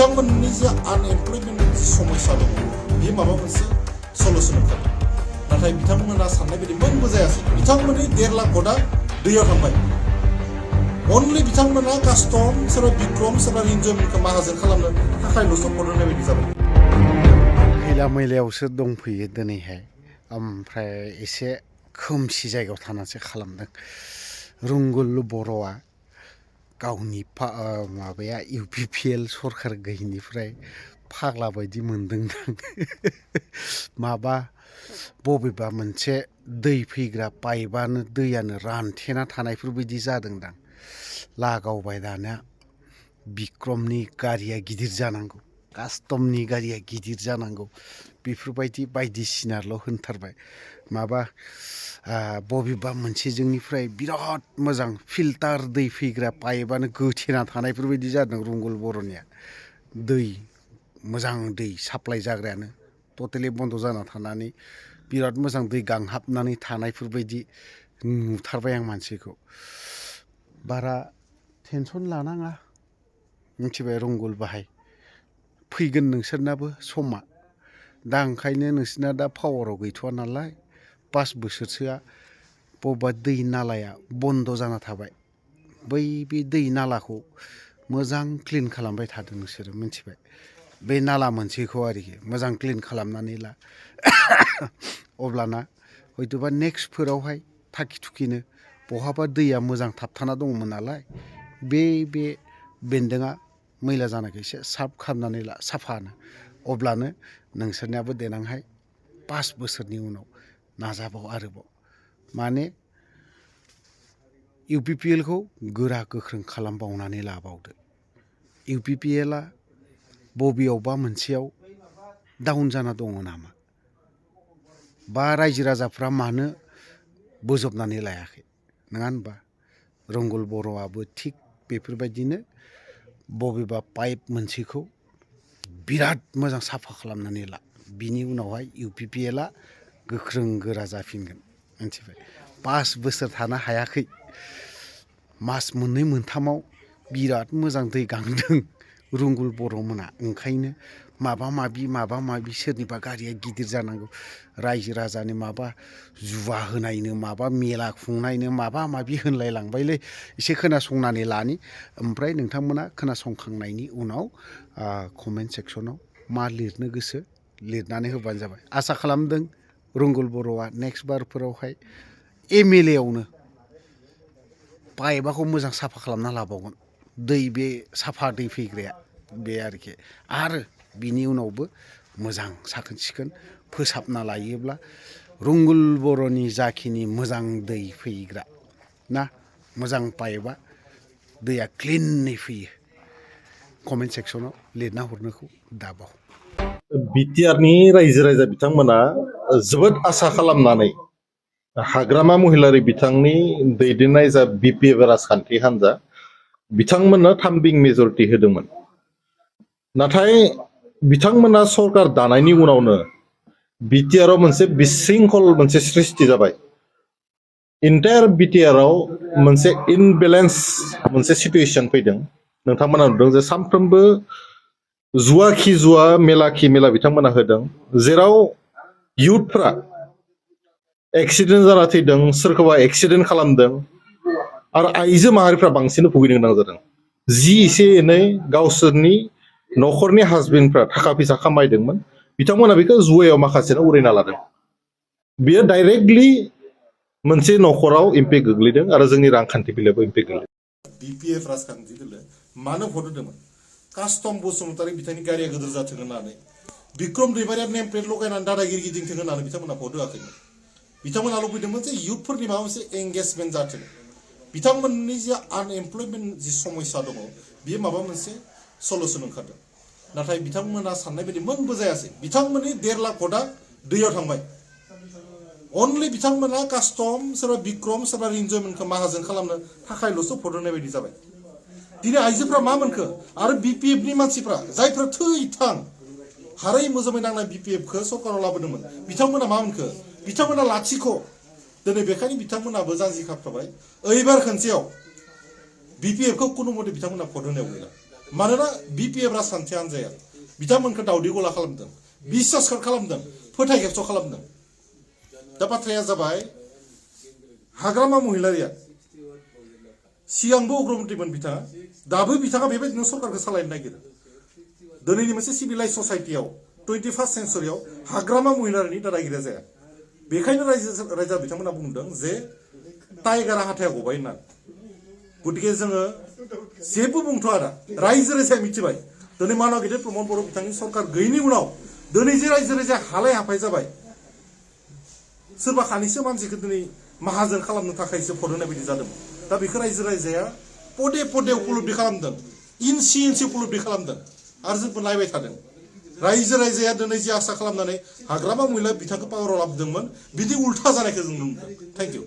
बिथांमोननि जे आनएमप्लयमेन्ट जि समस्या दङ बेयो माबा मोनसे सलुसन ओंखारदों नाथाय बिथांमोना साननाय बायदि मोनबो जायासै बिथांमोननि 1.5 लाख भटआ दैयाव थांबाय अनलि बिथांमोना कास्टम सोरबा बिक्रम सोरबा रिन्जयमोनखौ माहाजोन खालामनो थाखायल'सो भट होनाय बायदि जाबाय खैला मैलायावसो दंफैयो दिनैहाय ओमफ्राय एसे खोमसि जायगायाव थानानैसो खालामदों रुंगुल बर'आ गावनि माबाया UPPL सरखार गैयिनिफ्राय फाग्ला बायदि मोनदोंदां माबा बबेबा मोनसे दै फैग्रा पाइपआनो दैयानो रानथेना थानायफोर बायदि जादोंदां लागावबाय दाना बिक्रमनि गारिया गिदिर जानांगौ कास्टमनि गारिया गिदिर जानांगौ बेफोरबायदि बायदिसिनाल' होनथारबाय माबा बबेबा मोनसे जोंनिफ्राय बिराद मोजां फिल्टार दै फैग्रा पाइपआनो गोथेना थानायफोरबायदि जादों रुंगुल बर'निया दै मोजां दै साप्लाय जाग्रायानो टटेलि बन्द' जाना थानानै बिराद मोजां दै गांहाबनानै थानायफोरबायदि नुथारबाय आं मानसिखौ बारा टेनसन लानाङा मिथिबाय रुंगुल बाहाय फैगोन नोंसोरनाबो समा दा ओंखायनो नोंसोरना दा पावाराव गैथ'वा नालाय 5 बोसोरसोआ बबेबा दै नालाया बन्द' जाना थाबाय बै बे दै नालाखौ मोजां क्लिन खालामबाय थादों नोंसोरो मिथिबाय बे नाला मोनसेखौ आरोखि मोजां क्लिन खालामनानै ला अब्लाना हयतोबा नेक्स्टफोरावहाय थाखि थुखिनो बहाबा दैया मोजां थाबथाना दङमोन नालाय बे बेन्दोंआ मैला जानायखौ एसे साफ खालामनानै ला साफानो अब्लानो नोंसोरनियाबो देनांहाय 5 बोसोरनि उनाव नाजाबाव आरोबाव माने UPPLखौ गोरा गोख्रों खालामबावनानै लाबावदो UPPLआ बबेयावबा मोनसेयाव डाउन जाना दङ नामा बा रायजो राजाफ्रा मानो बोजबनानै लायाखै नङा होनबा रुंगुल बर'आबो थिग बेफोरबायदिनो बबेबा पाइप मोनसेखौ बिराद मोजां साफा खालामनानै ला बिनि उनावहाय UPPLआ गोख्रों गोरा जाफिनगोन मिथिबाय 5 बोसोर थानो हायाखै मास मोननै मोनथामाव बिराद मोजां दै गांदों रुंगुल बर'मोना ओंखायनो माबा माबि सोरनिबा गारिया गिदिर जानांगौ रायजो राजानि माबा जुवा होनायनो माबा मेला खुंनायनो माबा माबि होनलाय लांबायलै एसे खोनासंनानै लानि ओमफ्राय नोंथांमोना खोनासंखांनायनि उनाव कमेन्ट सेक्सनाव मा लिरनो गोसो लिरनानै होबानो जाबाय आसा खालामदों रुंगुल बर'आ नेक्स्ट बारफोरावहाय MLA आवनो पाइपखौ मोजां साफा खालामना लाबावगोन दै बे साफा दै फैग्राया बे आरोखि आरो बिनि उनावबो मोजां साखोन सिखोन फोसाबना लायोब्ला रुंगुल बर'नि जाखिनि मोजां दै फैग्रा ना मोजां पाइपआ दैया क्लिनै फैयो कमेन्ट सेक्सनाव लिरना हरनोखौ दाबाव बिटिआरनि रायजो राजा बिथांमोना जोबोद आसा खालामनानै हाग्रामा महिलारि बिथांनि दैदेननाय जा BPF राजखान्थि हान्जा बिथांमोननो थामबिं मेजरिटि होदोंमोन नाथाय बिथांमोना सरकार दानायनि उनावनो बिटिआराव मोनसे बिशृंखल मोनसे सृष्टि जाबाय इन्टायार बिटिआराव मोनसे इनबेलेन्स मोनसे सिटुएसन फैदों नोंथांमोना नुदों जे सानफ्रोमबो जुवा खि जुवा मेला खि मेला बिथांमोना होदों जेराव इयुथफ्रा एक्सिडेन्ट जाना थैदों सोरखौबा एक्सिडेन्ट खालामदों आरो आइजो माहारिफ्रा बांसिन भुगिनो गोनां जादों जि एसे एनै गावसोरनि न'खरनि हासबेन्डफ्रा थाखा फैसा खामायदोंमोन बिथांमोना बेखौ जुवायाव माखासेनो उरायना लादों बेयो डाइरेक्टलि मोनसे न'खराव इम्पेक्ट गोग्लैदों आरो जोंनि रांखान्थि बेलायावबो इम्पेक्ट गोग्लैदों BPF राजखान्थि दोलो मानो भट होदोंमोन कास्टम बसुमतारी बिथांनि गारिया गिदिर जाथों होननानै बिक्रम दैमारिया नेम प्लेट लगायनानै दादागिरि गिदिंथों होननानै बिथांमोना भट होआखैमोन बिथांमोना लुबैदोंमोन जे इयुथफोरनि माबा मोनसे एंगेजमेन्ट जाथों बिथांमोननि जे आनएमप्लयमेन्ट जि समस्या दङ बेयो माबा मोनसे सलुसन ओंखारदों नाथाय बिथांमोना साननाय बायदि मोनबो जायासै बिथांमोननि 1.5 लाख भटआ दैयाव थांबाय अनलि बिथांमोना कास्टम सोरबा बिक्रम सोरबा रिन्जयमोनखौ माहाजोन खालामनो थाखायल'सो भट होनाय बायदि जाबाय दिनै आइजोफ्रा मा मोनखो आरो BPFनि मानसिफ्रा जायफ्रा थै-थां हारै मोजोमै नांनाय BPFखौ सरकाराव लाबोदोंमोन बिथांमोना मा मोनखो बिथांमोना लाथिख' दिनै बेखायनो बिथांमोनाबो जानजि खाफ्राबाय ओइबार खनसेयाव BPFखौ खुनु मते बिथांमोना भट होनायाव गैला मानोना बिपिएफ राजखान्थि हान्जाया बिथांमोनखौ दावदै गला खालामदों बिसास खालामदों फोथाय खेबस' खालामदों दा बाथ्राया जाबाय हाग्रामा महिलारिया सिगांबो उग्रमन्त्रिमोन बिथाङा दाबो बिथाङा बेबायदिनो सरकारखौ सालायनो नागिरो दिनैनि मोनसे सिभिलाइज ससाइटियाव 21st सेन्चुरियाव हाग्रामा महिलारिनि दादागिरिया जाया बेखायनो रायजो बिथांमोना बुंदों जे टाइगारा हाथाया गबाय होनना गतिके जोङो जेबो बुंथ'आ दा रायजो राजाया मिथिबाय दिनै मानव गेदेर प्रमद बर' बिथांनि सरकार गैयैनि उनाव दिनै जे रायजो राजाया हालाय हाफाय जाबाय सोरबा खानैसो मानसिखौ दिनै माहाजोन खालामनो थाखायसो भट होनाय बायदि जादोंमोन दा बेखौ रायजो राजाया पदे पदे उपलब्धि खालामदों इन्सि इन्सि उपलब्धि खालामदों आरो जोंबो नायबाय थादों रायजो राजाया दिनै जे आसा खालामनानै हाग्रामा महिला बिथांखौ पावाराव लाबोदोंमोन बिदि उल्था जानायखौ जों नुनो मोनदों थेंक इउ